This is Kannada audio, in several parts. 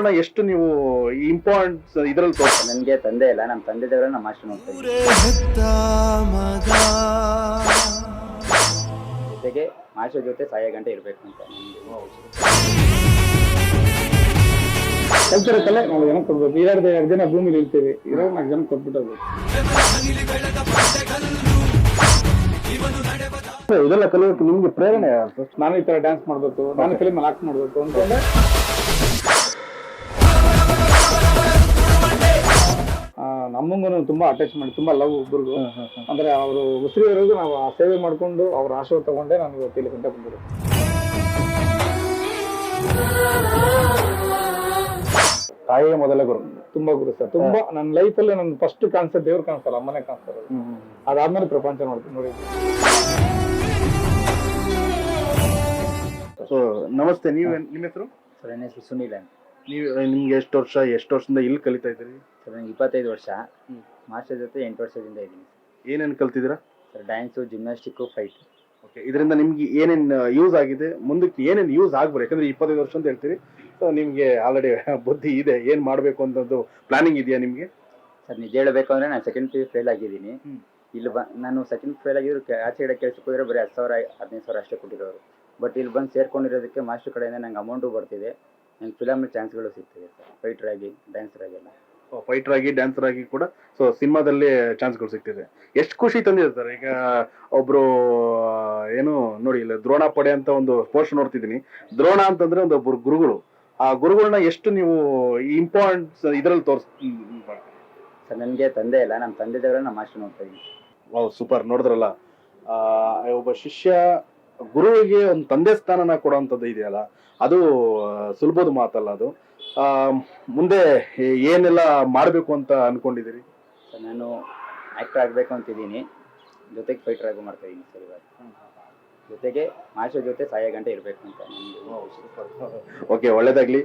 ಗುರುಗಳನ್ನ ಎಷ್ಟು ನೀವು ಇಂಪಾರ್ಟೆನ್ಸ್ ಇದ್ರಲ್ಲಿ ತೋರಿಸ್ತಾರೆ? ನನಗೆ ತಂದೆ ಇಲ್ಲ, ನಮ್ಮ ತಂದೆ ದೇವರ ನಮ್ಮ ಮಾಸ್ಟರ್ ನೋಡ್ತಾ ಜೊತೆಗೆ ಮಾಸ್ಟರ್ ಜೊತೆ ಸಾಯೋ ಗಂಟೆ ಇರಬೇಕು ಅಂತ ಕಲ್ತಿರತ್ತಲ್ಲ ನಾವು ಜನ ಕೊಡ್ಬೇಕು. 2 ಜನ ಭೂಮಿಲಿ ಇರ್ತೀವಿ, 4 ಜನ ಕೊಟ್ಬಿಟ್ಟದು. ಇದೆಲ್ಲ ಕಲಿಯೋಕೆ ನಿಮ್ಗೆ ಪ್ರೇರಣೆ? ನಾನು ಈ ತರ ಡ್ಯಾನ್ಸ್ ಮಾಡ್ಬೇಕು, ನಾನು ಫಿಲ್ಮ್ ಆಕ್ಟ್ ಮಾಡ್ಬೇಕು ಅನ್ಕೊಂಡೆ. ನಮ್ಮಂಗೂ ತುಂಬಾ ಅಟ್ಯಾಚ್ಮೆಂಟ್, ತುಂಬಾ ಲವ್ ಒಬ್ಬರಿಗೂ. ಅಂದ್ರೆ ಅವರು ಉಸಿರಿವರೆಗೂ ನಾವು ಆ ಸೇವೆ ಮಾಡ್ಕೊಂಡು ಅವ್ರ ಆಶೀರ್ವಾದ ತಗೊಂಡೆ ನಾನು ಇವತ್ತು ಇಲ್ಲಿ ಗಂಟ ಬಂದಿರೋದು. ತಾಯಿಯೇ ಮೊದಲ ಗುರು. ತುಂಬಾ ಗುರು ಸರ್, ತುಂಬಾ ನನ್ನ ಲೈಫಲ್ಲಿ ನನ್ನ ಫಸ್ಟ್ ಕಾಣಿಸೋ ದೇವ್ರು ಕಾಣಿಸಲ್ಲ, ಅಮ್ಮನೇ ಕಾಣಿಸ್ತಾರೆ. ಅದಾದ್ಮೇಲೆ ಪ್ರಪಂಚ ನೋಡ್ತೀನಿ ನೋಡಿ. ಸೊ ನಮಸ್ತೆ, ನಿಮ್ಮ ಹೆಸರು? ಸರ್ ನನ್ನ ಹೆಸರು ಸುನೀಲ್ ಅಂತ. ನಿಮ್ಗೆ ಎಷ್ಟು ವರ್ಷದಿಂದ ಇಲ್ಲಿ ಕಲಿತಾ ಇದ್ದೀರಿ? ಸರ್ ನನಗೆ 25 ವರ್ಷ. ಮಾಸ್ಟರ್ ಜೊತೆ 8 ವರ್ಷದಿಂದ ಇದ್ದೀನಿ. ಏನೇನು ಕಲ್ತಿದ್ದೀರಾ? Sir dance, gymnastic, fight. Okay, ಇದರಿಂದ ನಿಮ್ಗೆ ಏನೇನು ಯೂಸ್ ಆಗಿದೆ, ಮುಂದಕ್ಕೆ ಏನೇನು ಯೂಸ್ ಆಗ್ಬೋದು? ಯಾಕಂದ್ರೆ 25 ವರ್ಷ ಅಂತ ಹೇಳ್ತೀರಿ, ಸೊ ನಿಮ್ಗೆ ಆಲ್ರೆಡಿ ಬುದ್ಧಿ ಇದೆ, ಏನ್ ಮಾಡ್ಬೇಕು ಅಂತದ್ದು ಪ್ಲಾನಿಂಗ್ ಇದೆಯಾ ನಿಮ್ಗೆ? ಸರ್ ನಿಜ ಹೇಳಬೇಕು ಅಂದ್ರೆ ನಾನು ಸೆಕೆಂಡ್ PU ಫೇಲ್ ಆಗಿದ್ದೀನಿ. ಇಲ್ಲಿ ನಾನು ಸೆಕೆಂಡ್ ಫೇಲ್ ಆಗಿದ್ರು ಆಚೆ ಕಡೆ ಕೆಲಸಕ್ಕೆ ಹೋದ್ರೆ ಬರೀ 10,000 15,000 ಅಷ್ಟೇ ಕೊಟ್ಟಿರೋರು. ಬಟ್ ಇಲ್ಲಿ ಬಂದು ಸೇರ್ಕೊಂಡಿರೋದಕ್ಕೆ ಮಾಸ್ಟರ್ ಕಡೆಯಿಂದ ನಂಗೆ ಅಮೌಂಟು ಬರ್ತಿದೆ, ನಂಗೆ ಫಿಲಮಲ್ಲಿ ಚಾನ್ಸ್ಗಳು ಸಿಗ್ತಿದೆ ಸರ್, ಫೈಟರ್ ಆಗಿ ಡ್ಯಾನ್ಸರ್ ಆಗಿಲ್ಲ. ಫೈಟರ್ ಆಗಿ ಡ್ಯಾನ್ಸರ್ ಆಗಿ ಕೂಡ ಸೊ ಸಿನಿಮಾದಲ್ಲಿ ಚಾನ್ಸ್ಗಳು ಸಿಗ್ತಿದೆ. ಎಷ್ಟು ಖುಷಿ ತಂದಿದೆ ಸರ್. ಈಗ ಒಬ್ರು ಏನು ನೋಡಿ, ಇಲ್ಲ ದ್ರೋಣ ಪಡೆ ಅಂತ ಒಂದು ಪೋಸ್ಟ್ ನೋಡ್ತಿದ್ದೀನಿ. ದ್ರೋಣ ಅಂತಂದ್ರೆ ಒಬ್ಬರು ಗುರುಗಳು. ಆ ಗುರುಗಳನ್ನ ಎಷ್ಟು ನೀವು ಇಂಪಾರ್ಟೆನ್ಸ್ ಇದ್ರಲ್ಲಿ ಸರ್ ನನಗೆ ತಂದೆ ಇಲ್ಲ, ನಮ್ಮ ತಂದೆ ದೇವರ ನಮ್ಮ ಮಾಸ್ಟರ್ ನೋಡ್ತಾ ಇದ್ದೀನಿ. Wow, super. ನೋಡಿದ್ರಲ್ಲ, ಒಬ್ಬ ಶಿಷ್ಯ ಗುರುವಿಗೆ ಒಂದು ತಂದೆ ಸ್ಥಾನನ ಕೊಡುವಂಥದ್ದು ಇದೆಯಲ್ಲ, ಅದು ಸುಲಭದ ಮಾತಲ್ಲ. ಅದು ಮುಂದೆ ಏನೆಲ್ಲ ಮಾಡಬೇಕು ಅಂತ ಅನ್ಕೊಂಡಿದ್ದೀರಿ? ಸರ್ ನಾನು ಆ್ಯಕ್ಟರ್ ಆಗಬೇಕು ಅಂತಿದ್ದೀನಿ, ಜೊತೆಗೆ ಫೈಟರ್ ಆಗಿ ಮಾಡ್ತಾ ಇದ್ದೀನಿ ಸರ್. ಇವಾಗ ಜೊತೆಗೆ ಮಾಸ್ಟರ್ ಜೊತೆ ಸಾಯೋ ಗಂಟೆ ಇರಬೇಕು ಅಂತ ನನಗೆ. ಓಕೆ, ಒಳ್ಳೇದಾಗ್ಲಿ.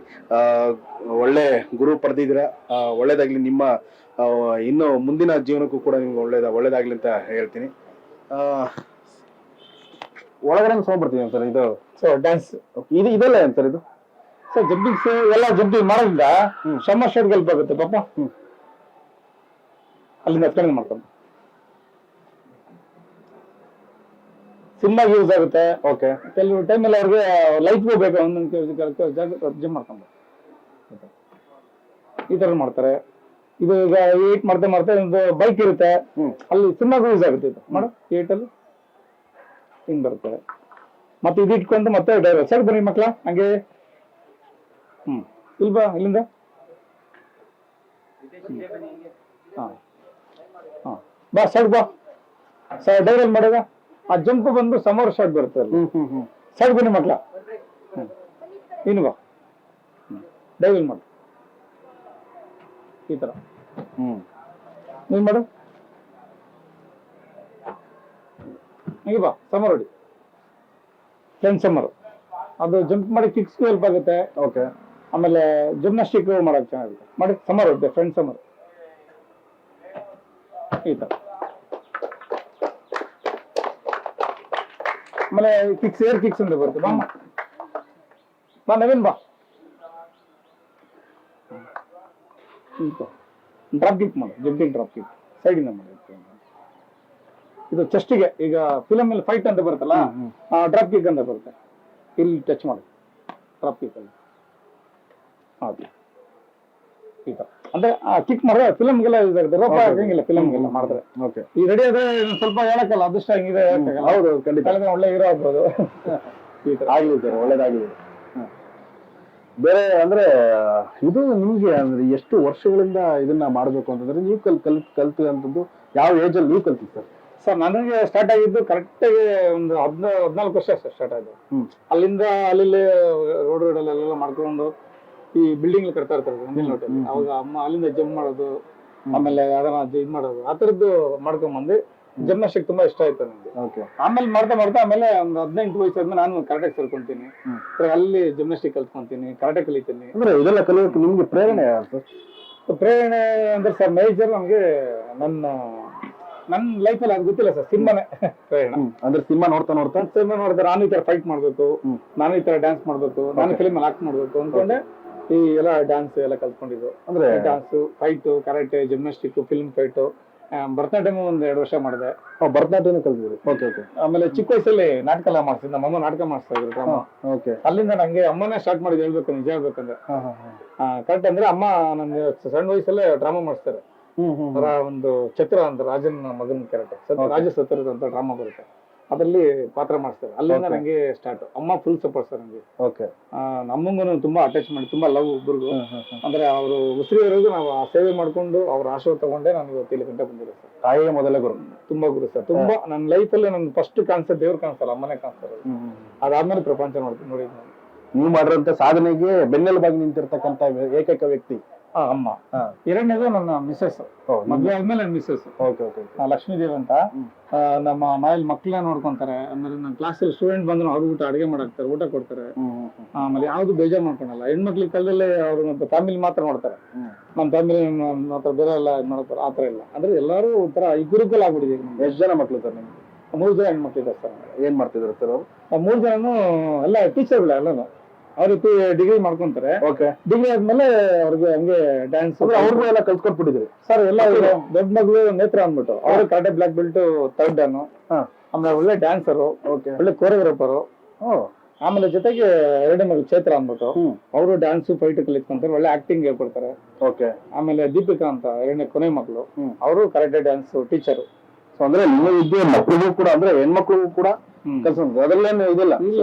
ಒಳ್ಳೆ ಗುರು ಪಡೆದಿದ್ದೀರಾ, ಒಳ್ಳೇದಾಗ್ಲಿ. ನಿಮ್ಮ ಇನ್ನು ಮುಂದಿನ ಜೀವನಕ್ಕೂ ಕೂಡ ನಿಮ್ಗೆ ಒಳ್ಳೇದಾಗ್ಲಿ ಅಂತ ಹೇಳ್ತೀನಿ. ಒಳಗಡೆ ಬರ್ತೀನಿ ಸರ್. ಇದು ಸೊ ಡ್ಯಾನ್ಸ್ ಇದೆಲ್ಲ ಏನ್ ಸರ್ ಇದು? ಸರ್ ಜಂಪಿಂಗ್ಸ್ ಎಲ್ಲ ಜಂಪಿಂಗ್ ಮಾಡೋದ್ರಿಂದ ಶ್ರಮ ಶೆಡ್ ಹೆಲ್ಪ್ ಆಗುತ್ತೆ ಪಾಪ. ಅಲ್ಲಿಂದ ಹತ್ಕೊಂಡು ಮಾಡ್ಕೊಂಡು ಸಿನಿಮಾಗೆ ಯೂಸ್ ಆಗುತ್ತೆ. ಓಕೆ, ಕೆಲವು ಟೈಮಲ್ಲಿ ಅವ್ರಿಗೆ ಲೈಫ್ಗೂ ಬೇಕು, ಒಂದೊಂದು ಜಾಗ ಜಿಮ್ ಮಾಡ್ಕೊಂಡು ಈ ತರ ಮಾಡ್ತಾರೆ. ಇದು ಈಗ 8 ಮಾಡ್ತಾ ಒಂದು ಬೈಕ್ ಇರುತ್ತೆ, ಅಲ್ಲಿ ಸಿನಿಮಾಗೂ ಯೂಸ್ ಆಗುತ್ತೆ. ಇದು ಮಾಡು 8ಅಲ್ಲಿ ಹಿಂಗ್ ಬರುತ್ತೆ. ಮತ್ತೆ ಇದು ಇಟ್ಕೊಂಡು ಮತ್ತೆ ಡ್ರೈವರ್ ಸೈಡ್ ಬನ್ನಿ ಮಕ್ಳ, ಹಂಗೆ ಇಲ್ವಾ ಇಲ್ಲಿಂದ ಬಾ ಸೈಡ್ ಬಾ. ಡೈವಲ್ ಮಾಡಿದ ಆ ಜಂಪ್ ಬಂದು ಸಮರ್ ಶಾಟ್ ಬರುತ್ತೆ ಅಲ್ಲಿ. ಸೈಡ್ ಬನ್ನಿ ಮಕ್ಳ, ಇನ್ನು ಬಾ ಡೈವಲ್ ಮಾಡು ಈ ತರ. ನೀನ್ ಮಾಡು ಹಂಗೆ ಬಾ. ಸಮರ್ ಹೊಡಿ, ಫ್ರೆಂಡ್ ಸಮರ್. ಅದು ಜಂಪ್ ಮಾಡಿ ಕಿಕ್ಸ್ಗೂ ಹೆಲ್ಪ್ ಆಗುತ್ತೆ. ಓಕೆ, ಆಮೇಲೆ ಜಿಮ್ನಾಸ್ಟಿಕ್ ಮಾಡಕ್ ಚೆನ್ನಾಗಿರುತ್ತೆ. ಮಾಡಿ ಸಮರ್ ಹೊಡಿದೆ, ಫ್ರೆಂಡ್ ಸಮರ್ ಈ ತರ. ಆಮೇಲೆ ಕಿಕ್ಸ್, ಏರ್ ಕಿಕ್ಸ್ ಅಂತ ಬರುತ್ತೆ. ಬಾ ನವೀನ್ ಬಾ. ಡ್ರಾಪ್ ಕಿಕ್ ಮಾಡು, ಜಂಪಿಂಗ್ ಡ್ರಾಪ್ ಕಿಕ್ ಸೈಡಿಂದ ಮಾಡಿ. ಇದು ಚೆಸ್ಟಿಗೆ, ಈಗ ಫಿಲಮ್ ಅಲ್ಲಿ ಫೈಟ್ ಅಂತ ಬರುತ್ತಲ್ಲ, ಡ್ರಾಪ್ ಕಿಕ್ ಅಂತ ಬರುತ್ತೆ. ಇಲ್ಲಿ ಟಚ್ ಮಾಡಿ ಡ್ರಾಪ್ ಕಿಕ್ ಅಲ್ಲಿ ಈ ತರ. ಅಂದ್ರೆ ಕಿಕ್ ಮಾಡಿದ್ರೆ ಫಿಲಮ್ಗೆಲ್ಲ ಯೂಸ್ ಆಗುತ್ತೆ. ರೋಪ ಹಾಕಂಗಿಲ್ಲ ಫಿಲಮ್ಗೆಲ್ಲ ಮಾಡಿದ್ರೆ. ಓಕೆ, ಈ ರೆಡಿ ಆದ್ರೆ ಸ್ವಲ್ಪ ಹೇಳಕ್ಕಲ್ಲ, ಅದೃಷ್ಟ ಹಂಗಿದೆ. ಹೌದು, ಖಂಡಿತ ಒಳ್ಳೆ ಹೀರೋ ಆಗ್ಬೋದು. ಈ ತರ ಆಗ್ಲಿ ಸರ್, ಒಳ್ಳೇದಾಗ್ಲಿ. ಬೇರೆ ಅಂದ್ರೆ ಇದು ನಿಮ್ಗೆ ಅಂದ್ರೆ ಎಷ್ಟು ವರ್ಷಗಳಿಂದ ಇದನ್ನ ಮಾಡ್ಬೇಕು ಅಂತಂದ್ರೆ ನೀವು ಕಲ್ತು ಅಂತದ್ದು ಯಾವ ಏಜ್ ಅಲ್ಲಿ ನೀವು ಕಲ್ತಿ ಸರ್? ಸರ್ ನನಗೆ ಸ್ಟಾರ್ಟ್ ಆಗಿದ್ದು ಕರೆಕ್ಟಾಗಿ ಒಂದು 14 ವರ್ಷ ಸ್ಟಾರ್ಟ್ ಆಯ್ತು. ಅಲ್ಲಿಂದ ಅಲ್ಲಿ ರೋಡಲ್ಲೆಲ್ಲ ಮಾಡ್ಕೊಂಡು ಈ ಬಿಲ್ಡಿಂಗ್ ಕಟ್ತಾ ಇರ್ತಾರೆ ಹೋಟೆಲ್. ಅವಾಗ ಅಮ್ಮ ಅಲ್ಲಿಂದ ಜಂಪ್ ಮಾಡೋದು, ಆಮೇಲೆ ಅದನ್ನ ಇದು ಮಾಡೋದು, ಆ ತರದ್ದು ಮಾಡ್ಕೊಂಡ್ಬಂದು ಜಿಮ್ನಾಸ್ಟಿಕ್ ತುಂಬಾ ಇಷ್ಟ ಆಯ್ತು ನನಗೆ. ಆಮೇಲೆ ಮಾಡ್ತಾ ಆಮೇಲೆ ಒಂದು 18 ವಯಸ್ಸಾದ್ಮೇಲೆ ನಾನು ಕರಾಟೆಗೆ ಸೇರ್ಕೊಂತೀನಿ. ಅಲ್ಲಿ ಜಿಮ್ನಾಸ್ಟಿಕ್ ಕಲ್ತ್ಕೊಂತೀನಿ, ಕರಾಟೆ ಕಲಿತೀನಿ. ಅಂದ್ರೆ ಇದೆಲ್ಲ ಕಲಿಯೋಕೆ ನಿಮ್ಗೆ ಪ್ರೇರಣೆ? ಪ್ರೇರಣೆ ಅಂದ್ರೆ ಸರ್ ಮೇಜರ್ ನಮ್ಗೆ ನನ್ನ ಲೈಫಲ್ಲಿ ಅದು ಗೊತ್ತಿಲ್ಲ ಸರ್, ಸಿನಿಮಾನೇ ಪ್ರೇರಣೆ. ಅಂದ್ರೆ ಸಿನಿಮಾ ನೋಡ್ತಾ ನಾನು ಈ ತರ ಫೈಟ್ ಮಾಡ್ಬೇಕು, ನಾನು ಈ ತರ ಡ್ಯಾನ್ಸ್ ಮಾಡ್ಬೇಕು, ನಾನು ಫಿಲ್ಮ್ ಆಕ್ಟ್ ಮಾಡ್ಬೇಕು ಅನ್ಕೊಂಡೆ. ಈ ಎಲ್ಲ ಡ್ಯಾನ್ಸ್ ಎಲ್ಲ ಕಲ್ತ್ಕೊಂಡಿದ್ದು, ಅಂದ್ರೆ dance, fight, karate, gymnastic, film fight, Bharatanatyam ಒಂದ್ 2 ವರ್ಷ ಮಾಡಿದೆ. ಭರತನಾಟ್ಯನ ಕಲ್ತಿದ್ರಿ? Okay okay. ಆಮೇಲೆ ಚಿಕ್ಕ ವಯಸ್ಸಲ್ಲಿ ನಾಟಕ ಎಲ್ಲ ಮಾಡ್ತಿದ್ದೆ, ನಮ್ಮಮ್ಮ ನಾಟಕ ಮಾಡಿಸ್ತಾ ಇದ್ರು ಡ್ರಾಮಾ. ಓಕೆ. ಅಲ್ಲಿಂದ ನಂಗೆ ಅಮ್ಮನೇ ಸ್ಟಾರ್ಟ್ ಮಾಡಿದ್ ಹೇಳ್ಬೇಕು, ನಿಜ ಹೇಳ್ಬೇಕಂದ್ರೆ. ಕರೆಕ್ಟ್ ಅಂದ್ರೆ ಅಮ್ಮ ನನ್ಗೆ ಸಣ್ಣ ವಯಸ್ಸಲ್ಲೇ ಡ್ರಾಮಾ ಮಾಡಿಸ್ತಾರೆ. ಅದರ ಒಂದು ಚತುರ ಅಂತ ರಾಜನ್ ಮಗನ ಕ್ಯಾರೆಕ್ಟರ್, ರಾಜ ಸತ್ತರ ಅಂತ ಡ್ರಾಮಾ ಬರುತ್ತೆ, ಅದ್ರಲ್ಲಿ ಪಾತ್ರ ಮಾಡಿಸ್ತಾರೆ. ಅಲ್ಲಿಂದ ನಂಗೆ ಸ್ಟಾರ್ಟ್. ಅಮ್ಮ ಫುಲ್ ಸಪೋರ್ಟ್ ಸರ್ ನಂಗೆ. ಓಕೆ. ನಮ್ಮಂಗೂ ತುಂಬಾ ಅಟ್ಯಾಚ್ಮೆಂಟ್, ತುಂಬಾ ಲವ್ ಇಬ್ಬರಿಗೂ. ಅಂದ್ರೆ ಅವರು ಉಸಿರಿವರೆಗೂ ನಾವು ಆ ಸೇವೆ ಮಾಡ್ಕೊಂಡು ಅವ್ರ ಆಶೀರ್ವಾದ ತಗೊಂಡೆ ನಾನು ಇವತ್ತು ಇಲ್ಲಿ ಗಂಟೆ ಬಂದಿದೆ ಸರ್. ತಾಯಿಯೇ ಮೊದಲೇ ಗುರು. ತುಂಬಾ ಗುರು ಸರ್. ತುಂಬಾ ನನ್ನ ಲೈಫಲ್ಲಿ ನನ್ ಫಸ್ಟ್ ಕಾಣಿಸೋ ದೇವ್ರು ಕಾಣಿಸಲ್ಲ, ಅಮ್ಮನೇ ಕಾಣಿಸ್ತಾರೆ. ಅದಾದ್ಮೇಲೆ ಪ್ರಪಂಚ ನೋಡಿದ್ ನಾನು. ನೀವು ಮಾಡಿರೋಂಥ ಸಾಧನೆಗೆ ಬೆನ್ನೆಲುಬಾಗಿ ನಿಂತಿರ್ತಕ್ಕಂಥ ಏಕೈಕ ವ್ಯಕ್ತಿ ಅಮ್ಮ. ಎರಡನೇದು ನನ್ನ ಮಿಸ್ಸಸ್, ಮದ್ವೆ ಆದ್ಮೇಲೆ ನನ್ನ ಮಿಸ್ಸಸ್ ಲಕ್ಷ್ಮೀ ದೇವಿ ಅಂತ. ನಮ್ಮ ಮನೇಲಿ ಮಕ್ಳನ್ನ ನೋಡ್ಕೊಂತಾರೆ. ಅಂದ್ರೆ ನನ್ನ ಕ್ಲಾಸಲ್ಲಿ ಸ್ಟೂಡೆಂಟ್ ಬಂದ್ರು ಅವ್ರು ಊಟ ಅಡಿಗೆ ಮಾಡಾಕ್ತಾರೆ, ಊಟ ಕೊಡ್ತಾರೆ. ಆಮೇಲೆ ಯಾವ್ದು ಬೇಜಾರ್ ಮಾಡ್ಕೊಳಲ್ಲ. ಹೆಣ್ಮಕ್ಳಿಗೆ ಕಾಲದಲ್ಲಿ ಅವ್ರ ಫ್ಯಾಮಿಲಿ ಮಾತ್ರ ನೋಡ್ತಾರೆ, ನಮ್ಮ ಫ್ಯಾಮಿಲಿ ಮಾತ್ರ ಬೇರೆ ಎಲ್ಲ ನೋಡ್ತಾರೆ. ಆತರ ಇಲ್ಲ. ಅಂದ್ರೆ ಎಲ್ಲಾರು ಒಂಥರ ಗುರುಕುಲ ಆಗ್ಬಿಟ್ಟಿದೆ. ಎಷ್ಟು ಜನ ಮಕ್ಳು ಸರ್ ನಿಮ್ಗೆ? 3 ಜನ ಹೆಣ್ಮಕ್ಳಿದ್ದಾರೆ ಸರ್. ಏನ್ ಮಾಡ್ತಿದ್ರು ಸರ್ ಅವರು? 3 ಜನನು ಎಲ್ಲ ಟೀಚರ್ಗಳು ಎಲ್ಲಾನು. ಅವ್ರಿಗೆ ಡಿಗ್ರಿ ಮಾಡ್ಕೊಂತಾರೆ. ಡಿಗ್ರಿ ಆದ್ಮೇಲೆ ಅವ್ರಿಗೆ ಹಂಗೆ ಡ್ಯಾನ್ಸ್ ಅವ್ರಿಗೂ ಎಲ್ಲ ಕಲ್ಸ್ಕೊಟ್ಬಿಟ್ಟಿದ್ರಿ ಸರ್. ಎಲ್ಲ ದೊಡ್ಡ ಮಗಳು ನೇತ್ರ ಅಂದ್ಬಿಟ್ಟು ಅವ್ರು karate black belt 3rd Don. ಆಮೇಲೆ ಒಳ್ಳೆ ಡ್ಯಾನ್ಸರು, ಒಳ್ಳೆ ಕೋರಿಯೋಗ್ರಾಫರು. ಆಮೇಲೆ ಜೊತೆಗೆ 2ನೇ ಮಗಳು ಚೈತ್ರ ಅಂದ್ಬಿಟ್ಟು ಅವರು ಡ್ಯಾನ್ಸ್ ಫೈಟ್ ಕಲಿತ್ಕೊಂತಾರೆ, ಒಳ್ಳೆ ಆಕ್ಟಿಂಗ್ ಹೇಳ್ಕೊಡ್ತಾರೆ. ಆಮೇಲೆ ದೀಪಿಕಾ ಅಂತ 2ನೇ ಕೊನೆ ಮಗಳು, ಅವರು ಕರಾಟೆ ಡ್ಯಾನ್ಸ್ ಟೀಚರು. ಅಂದ್ರೆ ನಿಮ್ಮ ವಿದ್ಯೆ ಮಕ್ಕಳಿಗೂ ಕೂಡ, ಅಂದ್ರೆ ಹೆಣ್ಮಕ್ಳಿಗೂ ಕೂಡ ಅದ್ರಲ್ಲೇನು ಇದಿಲ್ಲ,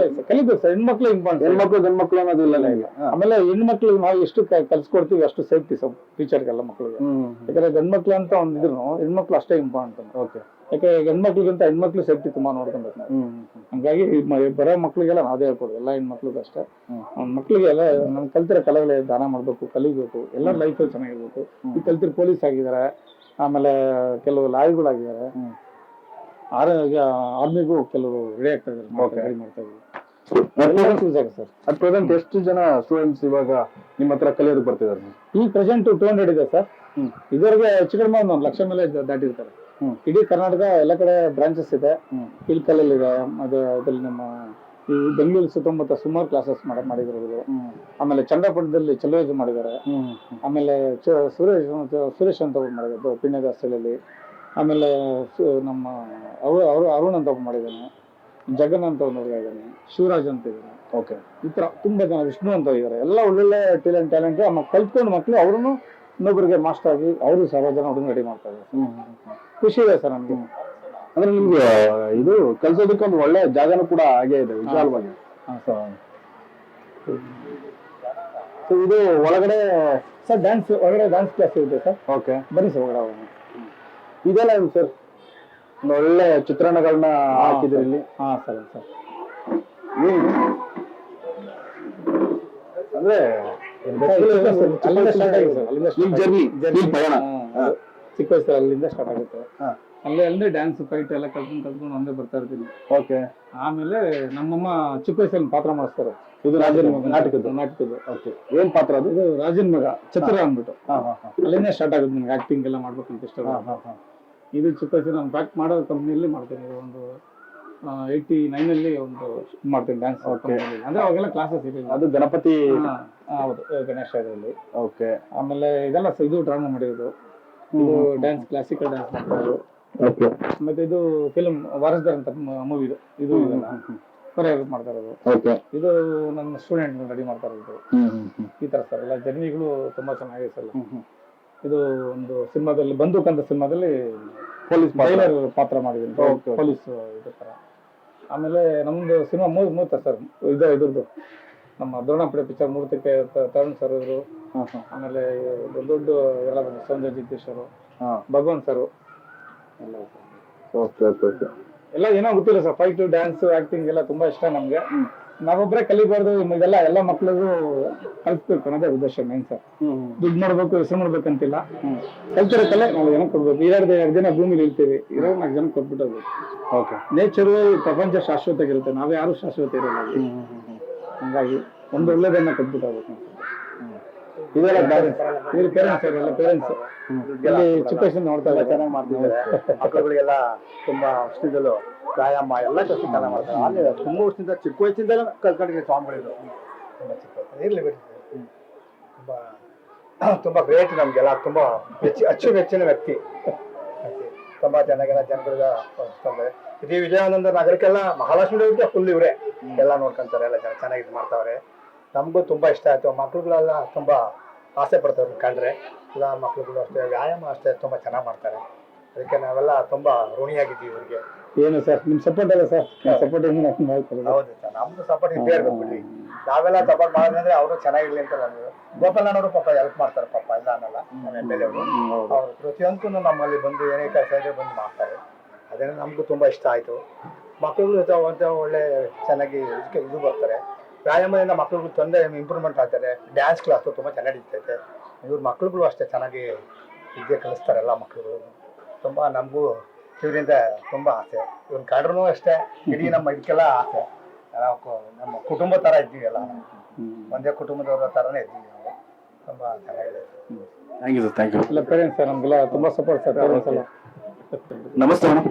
ಕಲಿಬೇಕು ಸರ್. ಹೆಣ್ಮಕ್ಳು ಇಂಪಾರ್ಟೆಂಟ್, ಹೆಣ್ಮಕ್ಳು ಗಂಡ್ಮಕ್ಳು ಅನ್ನೋದು ಇಲ್ಲ. ಆಮೇಲೆ ಹೆಣ್ಮಕ್ಳು ನಾವು ಎಷ್ಟು ಕಲ್ಸ್ಕೊಡ್ತೀವಿ ಅಷ್ಟು ಸೇಫ್ಟಿ ಸರ್ ಟೀಚರ್ಗೆಲ್ಲ ಮಕ್ಳಿಗೆ. ಯಾಕಂದ್ರೆ ಗಂಡ್ಮಕ್ಳು ಅಂತ ಒಂದಿದ್ರು ಹೆಣ್ಮಕ್ಳು ಅಷ್ಟೇ ಇಂಪಾರ್ಟೆಂಟ್. ಯಾಕೆ ಗಂಡ್ಮಕ್ಳಿಗಿಂತ ಹೆಣ್ಮಕ್ಳು ಸೇಫ್ಟಿ ತುಂಬಾ ನೋಡ್ಕೊಬೇಕು ನಾವು. ಹಂಗಾಗಿ ಬರೋ ಮಕ್ಳಿಗೆಲ್ಲ ನಾವೇ ಹೇಳ್ಕೊಡು, ಎಲ್ಲ ಹೆಣ್ಮಕ್ಳಿಗೂ ಅಷ್ಟೇ. ಮಕ್ಳಿಗೆಲ್ಲ ನಮ್ ಕಲ್ತಿರೋ ಕಲೆಗಳೇ ದಾನ ಮಾಡ್ಬೇಕು, ಕಲಿಬೇಕು. ಎಲ್ಲರ ಲೈಫ್ ಚೆನ್ನಾಗಿರ್ಬೇಕು. ಈ ಕಲ್ತಿರೋ ಪೊಲೀಸ್ ಆಗಿದ್ದಾರೆ, ಆಮೇಲೆ ಕೆಲವು ಲಾರಿಗಳಾಗಿದ್ದಾರೆ, ಆರ್ಮಿಗೂ ಕೆಲವರು ರೆಡಿ ಆಗ್ತಾ ಇದ್ದಾರೆ, ಮಾಡ್ತಾ ಇದ್ದಾರೆ ಸರ್. ಅಟ್ ಪ್ರೆಸೆಂಟ್ ಎಷ್ಟು ಜನ ಸ್ಟೂಡೆಂಟ್ಸ್ ಇವಾಗ ನಿಮ್ಮ ಹತ್ರ ಕಲಿಯೋದಕ್ಕೆ ಬರ್ತಿದ್ದಾರೆ? ಈ ಪ್ರೆಸೆಂಟ್ 200 ಇದೆ ಸರ್. ಇದುವರೆಗೆ ಹೆಚ್ಚು ಕಡಿಮೆ 1 ಲಕ್ಷ ಮೇಲೆ ದಾಟಿರ್ತಾರೆ. ಇಡೀ ಕರ್ನಾಟಕ ಎಲ್ಲ ಕಡೆ ಬ್ರಾಂಚಸ್ ಇದೆ. ಇಲ್ಕಲ್ಲಲ್ಲಿ ಇದೆ, ಅದ್ರಲ್ಲಿ ನಮ್ಮ ಈ ಬೆಂಗಳೂರು ಸುತ್ತಮುತ್ತ ಸುಮಾರು ಕ್ಲಾಸಸ್ ಮಾಡಿದ್ರು. ಆಮೇಲೆ ಚಂದ್ರಪಟ್ಟಣದಲ್ಲಿ ಚಲೋಜ್ ಮಾಡಿದ್ದಾರೆ. ಆಮೇಲೆ ಸುರೇಶ್ ಅಂತ ಒಬ್ಬರು ಮಾಡಿದ್ರು ಪಿಣ್ಯದಾಸಲ್ಲಿ. ಆಮೇಲೆ ನಮ್ಮ ಅರುಣ್ ಅಂತ ಒಬ್ಬ ಮಾಡಿದ್ದಾನೆ, ಜಗನ್ ಅಂತ ಒಂದು ಹುಡುಗ ಇದ್ದಾನೆ, ಶಿವರಾಜ್ ಅಂತ ಇದ್ದಾನೆ. ಈ ತರ ತುಂಬಾ ಜನ, ವಿಷ್ಣು ಅಂತ ಇದ್ದಾರೆ. ಎಲ್ಲ ಒಳ್ಳೊಳ್ಳೆ ಟ್ಯಾಲೆಂಟ್ ಕಲ್ತ್ಕೊಂಡು ಮಕ್ಳು ಅವ್ರು ಇನ್ನೊಬ್ಬರಿಗೆ ಮಾಸ್ಟರ್ ಆಗಿ ಅವರು 1000 ಜನ ಹುಡುಗ ರೆಡಿ ಮಾಡ್ತಾ ಇದ್ದಾರೆ. ಖುಷಿ ಇದೆ ಸರ್ ನಮ್ಗೆ. ಅಂದ್ರೆ ನಿಮ್ಗೆ ಇದು ಕಲ್ಸೋದಕ್ಕೆ ಒಂದು ಒಳ್ಳೆ ಜಾಗನೂ ಕೂಡ ಹಾಗೆ ಇದೆ ವಿಶಾಲವಾಗಿ. ಇದು ಒಳಗಡೆ ಸರ್ ಡ್ಯಾನ್ಸ್, ಒಳಗಡೆ ಡ್ಯಾನ್ಸ್ ಕ್ಲಾಸ್ ಇದೆ ಸರ್. ಬನ್ನಿ ಸರ್ ಒಳಗಡೆ. ಇದೆಲ್ಲ ಏನು ಸರ್? ಒಂದು ಒಳ್ಳೆ ಚಿತ್ರಣಗಳನ್ನ ಹಾಕಿದ್ರಿ ಇಲ್ಲಿ. ಸರ್ ಅಂದ್ರೆ ಚಿಕ್ಕ ವಯಸ್ಸು ಅಲ್ಲಿಂದ ಸ್ಟಾರ್ಟ್ ಆಗುತ್ತೆ. ಅಲ್ಲೇ ಡ್ಯಾನ್ಸ್ ಫೈಟ್ ಎಲ್ಲ ಕಲ್ತ್ಕೊಂಡು ಒಂದೇ ಬರ್ತಾ ಇರ್ತೀನಿ. ಆಮೇಲೆ ನಮ್ಮಮ್ಮ ಚಿಕ್ಕ ವಯಸ್ಸಲ್ಲಿ ಪಾತ್ರ ಮಾಡಿಸ್ತಾರೆ. ಇದು ರಾಜನ್ ಮಗ ನಾಟಕದ್ದು. ಏನ್ ಪಾತ್ರ ಅದು? ಇದು ರಾಜನ್ ಮಗ ಚತುರ ಅಂದ್ಬಿಟ್ಟು. ಅಲ್ಲಿಂದ ಸ್ಟಾರ್ಟ್ ಆಗುತ್ತೆ ನನಗೆ ಆಕ್ಟಿಂಗ್ ಎಲ್ಲ ಮಾಡ್ಬೇಕಂತ ಇಷ್ಟ. ಇದು ಚಿಕ್ಕ ವಯಸ್ಸು ನಾನು ಬ್ಯಾಕ್ ಮಾಡೋ ಕಂಪ್ನಿಯಲ್ಲಿ ಮಾಡ್ತೀನಿ. ಒಂದು 89 ಅಲ್ಲಿ ಒಂದು ಮಾಡ್ತೀನಿ ಡ್ಯಾನ್ಸ್. ಅಂದ್ರೆ ಅವಾಗೆಲ್ಲ ಕ್ಲಾಸಸ್ ಇದೆ. ಅದು ಗಣಪತಿ, ಹೌದು, ಗಣೇಶ ಇದರಲ್ಲಿ. ಆಮೇಲೆ ಇದೆಲ್ಲ ಇದು ಡ್ರಾಮಾ ಮಾಡಿರೋದು. ಇದು ಡ್ಯಾನ್ಸ್, ಕ್ಲಾಸಿಕಲ್ ಡ್ಯಾನ್ಸ್ ಮಾಡ್ತಾರೆ. ಮತ್ತೆ ಇದು ಫಿಲ್ಮ್ ವಾರಸ್ದಾರ್ ಅಂತ ಮೂವಿ ಇದು ಕೊರಿಯೋಗ್ರಾಫ್ ಮಾಡ್ತಾ ಇರೋದು. ಇದು ನನ್ನ ಸ್ಟೂಡೆಂಟ್ ರೆಡಿ ಮಾಡ್ತಾ ಇರೋದು. ಈ ತರ ಸರ್ ಎಲ್ಲ ಜರ್ನಿಗಳು ತುಂಬಾ ಚೆನ್ನಾಗಿದೆ ಸರ್. ಇದು ಒಂದು ಸಿನಿಮಾದಲ್ಲಿ ಬಂದೂಕ್ ಅಂತ ಸಿನಿಮಾದಲ್ಲಿ ಪೊಲೀಸ್ ಪಾತ್ರ ಮಾಡಿದ್ದೀನಿ, ಪೊಲೀಸ್ ಇದೇ ತರ. ಆಮೇಲೆ ನಮ್ದು ಸಿನಿಮಾ ಮೂರ್ತ ಸರ್ ಇದ್ರದ್ದು ನಮ್ಮ ದ್ರೋಣಾಪುರಿ ಪಿಕ್ಚರ್ ಮೂರ್ತಕ್ಕೆ ತರುಣ್ ಸರ್ ಇವರು. ಆಮೇಲೆ ದೊಡ್ಡ ಎಲ್ಲ ಬಂದ ಸೌಂದರ್ಯ ಜಗದೀಶ್ ಅವರು, ಭಗವಂತ್ ಸರ್ ಎಲ್ಲ ಏನೋ ಗೊತ್ತಿಲ್ಲ ಸರ್. ಫೈಟ್, ಡ್ಯಾನ್ಸ್, ಆಕ್ಟಿಂಗ್ ಎಲ್ಲ ತುಂಬಾ ಇಷ್ಟ ನಮ್ಗೆ. ನಾವೊಬ್ಬರೇ ಕಲಿಬಾರ್ದು, ಇದೆಲ್ಲ ಎಲ್ಲ ಮಕ್ಳಿಗೂ ಕಲಿಸ್ಬೇಕು ಅನ್ನೋದೇ ಉದ್ದೇಶ ಮೇನ್ ಸರ್. ದುಡ್ಡು ಮಾಡ್ಬೇಕು, ಹೆಸರು ಮಾಡ್ಬೇಕಂತಿಲ್ಲ. ಕಲ್ತಿರೋ ಕಲೆ ನಾವು ಜನಕ್ಕೆ ಕೊಡ್ಬೇಕು. 2 ದಿನ ಭೂಮಿಲಿ ಇರ್ತೀವಿ, 4 ಜನಕ್ಕೆ ಕೊಟ್ಬಿಟ್ಟೋದು. ನೇಚರು, ಪ್ರಪಂಚ ಶಾಶ್ವತ ಆಗಿರುತ್ತೆ, ನಾವ್ ಯಾರು ಶಾಶ್ವತ ಇರೋಲ್ಲ. ಹಂಗಾಗಿ ಒಂದು ಒಳ್ಳೆದನ್ನ ಕೊಟ್ಬಿಟ್ಟು ಹೋಗ್ಬೇಕು. ಇದೆಲ್ಲ ಪೇರೆಂಟ್ಸ್ ಎಲ್ಲ ಪೇರೆಂಟ್ಸ್ ಇಲ್ಲಿ ಚಿಕ್ಕ ವಯಸ್ಸಿಂದ ನೋಡ್ತಾ ಇದ್ದಾರೆ, ಚೆನ್ನಾಗಿ ಮಾಡ್ತಿದ್ದಾರೆ. ಮಕ್ಕಳುಗಳಿಗೆಲ್ಲ ತುಂಬಾ ವರ್ಷದಲ್ಲೂ ವ್ಯಾಯಾಮ ಎಲ್ಲ ಕೆಲಸ ಚೆನ್ನಾಗಿ ಮಾಡ್ತಾರೆ. ಅಲ್ಲಿ ತುಂಬಾ ವರ್ಷದಿಂದ ಚಿಕ್ಕ ವಯಸ್ಸಿಂದ ಕಲ್ತ್ಕೊಂಡಿದ್ದೀನಿ ಸ್ವಾಮಿಗಳಿದ್ರು. ಇರ್ಲಿ ಬಿಡಿ. ತುಂಬ ಗ್ರೇಟ್ ನಮಗೆಲ್ಲ, ತುಂಬ ಅಚ್ಚುಮೆಚ್ಚಿನ ವ್ಯಕ್ತಿ. ತುಂಬ ಚೆನ್ನಾಗೆಲ್ಲ ಜನಗಳಿಗೆ ತೊಂದರೆ. ಇಡೀ ವಿಜಯಾನಂದ ನಗರಕ್ಕೆಲ್ಲ ಮಹಾಲಕ್ಷ್ಮಿ ದೇವರಿಗೆ ಫುಲ್ ಇವರೇ ಎಲ್ಲ ನೋಡ್ಕೊಂತಾರೆ, ಎಲ್ಲ ಜನ ಚೆನ್ನಾಗಿ ಇದು ಮಾಡ್ತಾವ್ರೆ. ನಮಗೂ ತುಂಬ ಇಷ್ಟ ಆಯಿತು. ಮಕ್ಳುಗಳೆಲ್ಲ ತುಂಬ ಆಸೆ ಪಡ್ತಾರೆ ಕಂಡ್ರೆ. ಎಲ್ಲ ಮಕ್ಳುಗಳು ಅಷ್ಟೇ, ವ್ಯಾಯಾಮ ಅಷ್ಟೇ ತುಂಬ ಚೆನ್ನಾಗಿ ಮಾಡ್ತಾರೆ. ಅದಕ್ಕೆ ನಾವೆಲ್ಲ ತುಂಬ ಋಣಿಯಾಗಿದ್ದೀವಿ ಇವರಿಗೆ. ಏನು ಸರ್ ನಿಮ್ಮ ಸಪೋರ್ಟ್ ಅಲ್ಲ ಸರ್, ಸಪೋರ್ಟ್ ಹೌದು ಸರ್, ನಮ್ದು ಸಪೋರ್ಟ್ ಇದ್ದೇ ಇರ್ಬೇಕು ಬಿಡ್ರಿ. ನಾವೆಲ್ಲ ಸಪೋರ್ಟ್ ಮಾಡಿದ್ರೆ ಅವರು ಚೆನ್ನಾಗಿರ್ಲಿ ಅಂತ ನಮ್ಗೆ. ಗೋಪಾಲನವರು ಪಾಪ ಹೆಲ್ಪ್ ಮಾಡ್ತಾರೆ, ಪಾಪ ಇಲ್ಲ ಅನ್ನಲ್ಲ. ನಮ್ಮ MLA ಅವರು ಅವ್ರು ಪ್ರತಿಯೊಂದೂ ನಮ್ಮಲ್ಲಿ ಬಂದು ಏನೇ ಕೆಲಸ ಇದ್ರೆ ಬಂದು ಮಾಡ್ತಾರೆ. ಅದೇನೋ ನಮಗೂ ತುಂಬ ಇಷ್ಟ ಆಯಿತು. ಮಕ್ಕಳು ಒಳ್ಳೆ ಚೆನ್ನಾಗಿ ಇದು ಬರ್ತಾರೆ. ವ್ಯಾಯಾಮದಿಂದ ಮಕ್ಕಳಿಗೂ ತೊಂದರೆ ಇಂಪ್ರೂವ್ಮೆಂಟ್ ಆಗ್ತಾರೆ. ಡ್ಯಾನ್ಸ್ ಕ್ಲಾಸು ತುಂಬ ಚೆನ್ನಾಗಿ ನಡೀತೈತೆ. ಇವ್ರ ಮಕ್ಳುಗಳು ಅಷ್ಟೇ ಚೆನ್ನಾಗಿ ವಿದ್ಯೆ ಕಲಿಸ್ತಾರೆ ಎಲ್ಲ ಮಕ್ಕಳುಗಳು. ತುಂಬ ನಮಗೂ ಇವರಿಂದ ತುಂಬ ಆಸೆ. ಇವ್ನ ಕಂಡ್ರೂ ಅಷ್ಟೇ, ಇಡೀ ನಮ್ಮ ಇದಕ್ಕೆಲ್ಲ ಆಸೆ. ನಾವು ನಮ್ಮ ಕುಟುಂಬ ಥರ ಇದ್ದೀವಿ, ಎಲ್ಲ ಒಂದೇ ಕುಟುಂಬದವರ ಥರನೇ ಇದ್ದೀವಿ ನಾವು. ತುಂಬ ಚೆನ್ನಾಗಿದೆ. Thank you sir, thank you. ಎಲ್ಲ ಪೇರೆಂಟ್ಸ್ ಸರ್ ನಮಗೆಲ್ಲ ತುಂಬ ಸಪೋರ್ಟ್ ಸರ್ ಪೇರೆಂಟ್ಸ್ ಎಲ್ಲ. ನಮಸ್ತೆ ಮೇಡಮ್.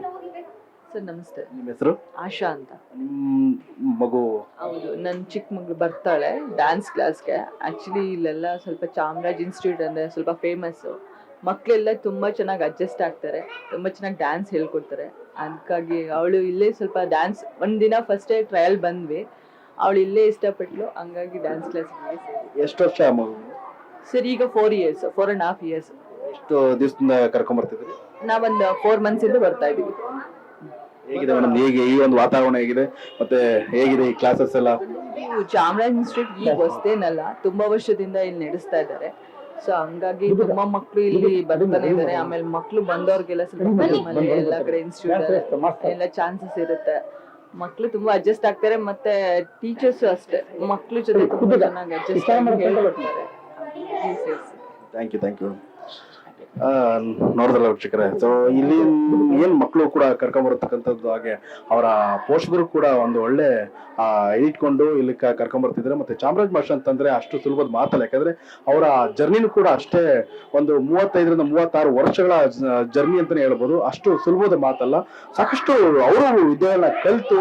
ಸರ್ ನಮಸ್ತೆ. ನಿಮ್ಮ ಹೆಸರು? ಆಶಾ ಅಂತ. ನಿಮ್ಮ ಮಗು? ಹೌದು, ನನ್ನ ಚಿಕ್ಕ ಮಗಳು ಬರ್ತಾಳೆ ಡ್ಯಾನ್ಸ್ ಕ್ಲಾಸ್ಗೆ. ಆ್ಯಕ್ಚುಲಿ ಇಲ್ಲೆಲ್ಲ ಸ್ವಲ್ಪ ಚಾಮರಾಜ್ ಇನ್ಸ್ಟಿಟ್ಯೂಟ್ ಅಂದರೆ ಸ್ವಲ್ಪ ಫೇಮಸ್ಸು. ಮಕ್ಕಳೆಲ್ಲ ತುಂಬ ಚೆನ್ನಾಗಿ ಅಡ್ಜಸ್ಟ್ ಆಗ್ತಾರೆ, ತುಂಬ ಚೆನ್ನಾಗಿ ಡ್ಯಾನ್ಸ್ ಹೇಳ್ಕೊಡ್ತಾರೆ. ಅದಕ್ಕಾಗಿ ಅವಳು ಇಲ್ಲೇ ಸ್ವಲ್ಪ ಡ್ಯಾನ್ಸ್ ಒಂದಿನ ಫಸ್ಟೇ ಟ್ರಯಲ್ ಬಂದ್ವಿ, ಅವಳು ಇಲ್ಲೇ ಇಷ್ಟಪಟ್ಲು. ಹಂಗಾಗಿ ಡ್ಯಾನ್ಸ್ ಕ್ಲಾಸ್ಗೆ. ಎಷ್ಟು ವರ್ಷ ಮಗು? ಸರ್ ಈಗ 4 years, 4.5 years. ಎಷ್ಟು ದಿವಸದಿಂದ ಕರ್ಕೊಂಡ್ಬರ್ತಿದ್ರಿ? ನಾವೊಂದು 4 months ಇಂದ ಬರ್ತಾ ಇದ್ದೀವಿ. ಹೇಗಿದೆ ಮೇಡಮ್, ಹೇಗೆ ಈ ಒಂದು ವಾತಾವರಣ ಹೇಗಿದೆ, ಮತ್ತೆ ಹೇಗಿದೆ ಈ ಕ್ಲಾಸಸ್ ಎಲ್ಲ? ಇದು ಚಾಮರಾಜ್ ಇನ್ಸ್ಟಿಟ್ಯೂಟ್ ಈಗ ಹೊಸದೇನಲ್ಲ, ತುಂಬಾ ವರ್ಷದಿಂದ ಇಲ್ಲಿ ನಡೆಸ್ತಾ ಇದ್ದಾರೆ. ಸೊ ಹಂಗಾಗಿ ತುಂಬಾ ಮಕ್ಳು ಇಲ್ಲಿ ಬರ್ತಾನೆ ಇದಾರೆ. ಆಮೇಲೆ ಮಕ್ಳು ಬಂದವ್ರಿಗೆಲ್ಲ ಸ್ವಲ್ಪ ಎಲ್ಲ ಕಡೆ ಇನ್ಸ್ಟಿಟ್ಯೂಟ್ ಎಲ್ಲ ಚಾನ್ಸಸ್ ಇರುತ್ತೆ. ಮಕ್ಳು ತುಂಬಾ ಅಡ್ಜಸ್ಟ್ ಆಗ್ತಾರೆ. ಮತ್ತೆ ಟೀಚರ್ಸ್ ಅಷ್ಟೇ ಮಕ್ಳು ಜೊತೆ ತುಂಬಾ ಚೆನ್ನಾಗಿ ಅಡ್ಜಸ್ಟ್ ಆಗಿ ಹೇಳ್ಕೊಡ್ತಾರೆ. Thank you, thank you. ನೋಡಿದ್ರಲ್ಲ ವೀಕ್ಷಕರೇ, ಸೊ ಇಲ್ಲಿ ಏನ್ ಮಕ್ಕಳು ಕೂಡ ಕರ್ಕೊಂಡ್ಬರತಕ್ಕಂಥದ್ದು, ಹಾಗೆ ಅವರ ಪೋಷಕರು ಕೂಡ ಒಂದು ಒಳ್ಳೆ ಇಟ್ಕೊಂಡು ಇಲ್ಲಿ ಕರ್ಕೊಂಡ್ಬರ್ತಿದ್ದಾರೆ. ಮತ್ತೆ ಚಾಮರಾಜ್ ಮಾಸ್ಟರ್ ಅಂತಂದ್ರೆ ಅಷ್ಟು ಸುಲಭದ ಮಾತಲ್ಲ, ಯಾಕಂದ್ರೆ ಅವರ ಜರ್ನಿನೂ ಕೂಡ ಅಷ್ಟೇ ಒಂದು 35ರಿಂದ 36 ವರ್ಷಗಳ ಜರ್ನಿ ಅಂತಾನೆ ಹೇಳ್ಬೋದು. ಅಷ್ಟು ಸುಲಭದ ಮಾತಲ್ಲ. ಸಾಕಷ್ಟು ಅವರು ವಿದ್ಯೆಗಳನ್ನ ಕಲಿತು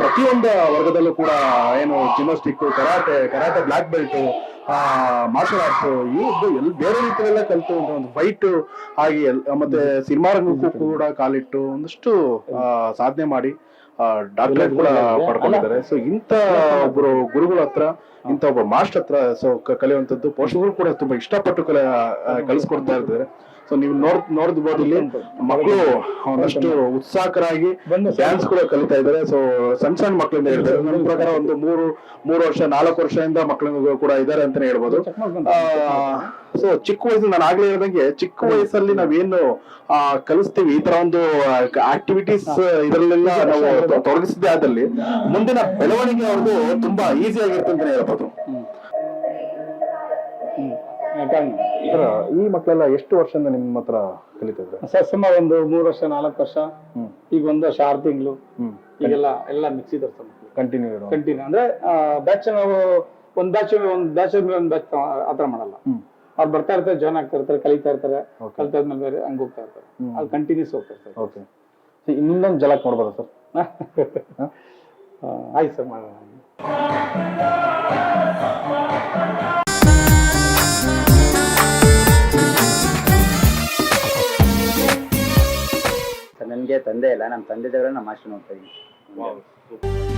ಪ್ರತಿಯೊಂದು ವರ್ಗದಲ್ಲೂ ಕೂಡ ಏನು gymnastic, karate black belt, martial arts, ಇವು ಬೇರೆ ರೀತಿಯೆಲ್ಲ ಕಲಿತು ಒಂದು ಫೈಟ್ ಆಗಿ ಮತ್ತೆ ಸಿನಿಮಾ ರಂಗಕ್ಕೂ ಕೂಡ ಕಾಲಿಟ್ಟು ಒಂದಷ್ಟು ಸಾಧನೆ ಮಾಡಿ ಡಾಕ್ಟರೇಟ್ ಕೂಡ ಪಡ್ಕೊಂಡಿದ್ದಾರೆ. ಸೊ ಇಂಥ ಒಬ್ರು ಗುರುಗಳ ಹತ್ರ, ಇಂಥ ಒಬ್ಬ ಮಾಸ್ಟರ್ ಹತ್ರ ಕಲಿಯುವಂಥದ್ದು ಪೋಷಕರು ಕೂಡ ತುಂಬಾ ಇಷ್ಟಪಟ್ಟು ಕಲಿಸ್ಕೊಡ್ತಾ ಇರ್ತಾರೆ. ಸೊ ನೀವು ನೋಡ್ಬೋದು ಇಲ್ಲಿ ಮಕ್ಕಳು ಒಂದಷ್ಟು ಉತ್ಸಾಹಕರಾಗಿ ಡ್ಯಾನ್ಸ್ ಕೂಡ ಕಲಿತಾ ಇದ್ದಾರೆ. ಸೊ ಸಣ್ಣ ಮಕ್ಕಳಿಂದ ಹೇಳ್ತಾರೆ, ನನ್ನ ಪ್ರಕಾರ ಒಂದು 3 ವರ್ಷ 4 ವರ್ಷದಿಂದ ಮಕ್ಕಳು ಕೂಡ ಇದ್ದಾರೆ ಅಂತಾನೆ ಹೇಳ್ಬೋದು. ಸೊ ಚಿಕ್ಕ ವಯಸ್ಸು, ನಾನು ಆಗ್ಲೇ ಹೇಳ್ದಂಗೆ ಚಿಕ್ಕ ವಯಸ್ಸಲ್ಲಿ ನಾವೇನು ಕಲಿಸ್ತೀವಿ, ಈ ತರ ಒಂದು ಆಕ್ಟಿವಿಟೀಸ್ ಇದರಲ್ಲೆಲ್ಲ ನಾವು ತೊಡಗಿಸಿದ್ದೇ ಆದಲ್ಲಿ ಮುಂದಿನ ಬೆಳವಣಿಗೆ ಅವ್ರದ್ದು ತುಂಬಾ ಈಸಿ ಆಗಿರುತ್ತೆ ಅಂತಾನೆ ಹೇಳ್ಬೋದು. ಈ ಮಕ್ಕಳೆಲ್ಲ ಎಷ್ಟು ವರ್ಷದಿಂದ ನಿಮ್ಮ ಹತ್ರ ಕಲಿತಾ ಇದ್ದಾರೆ ಸರ್? ಸುಮಾರು ಒಂದು 3 ವರ್ಷ 4 ವರ್ಷ, ಈಗ 1 ವರ್ಷ 6 ತಿಂಗಳು, ಈಗೆಲ್ಲ ಮಿಕ್ಸ್ ಇದ್ದಾರೆ ಸರ್. ಕಂಟಿನ್ಯೂ ಅಂದ್ರೆ ಬ್ಯಾಚ್ ನಾವು ಒಂದ್ ಬ್ಯಾಚ್ ಆತರ ಮಾಡಲ್ಲ. ಅವ್ರು ಬರ್ತಾ ಇರ್ತಾರೆ, ಜಾಯ್ನ್ ಆಗ್ತಾ ಇರ್ತಾರೆ, ಕಲಿತಾ ಇರ್ತಾರೆ, ಕಲಿತಾದ್ಮೇಲೆ ಬೇರೆ ಹಂಗ ಹೋಗ್ತಾ ಇರ್ತಾರೆ. ಅದು ಕಂಟಿನ್ಯೂಸ್ ಹೋಗ್ತಾರೆ ಸರ್. ಓಕೆ, ಇನ್ನೊಂದು ಜಲಕ್ ನೋಡ್ಬೋದಾ ಸರ್? ಆಯ್ತು ಸರ್, ಮಾಡೋಣ. ನನಗೆ ತಂದೆ ಇಲ್ಲ, ನಮ್ಮ ತಂದೆ ದೇವರ ನಮ್ಮ ಮಾಸ್ಟರ್ ನೋಡ್ತಾ ಇದ್ದೀನಿ.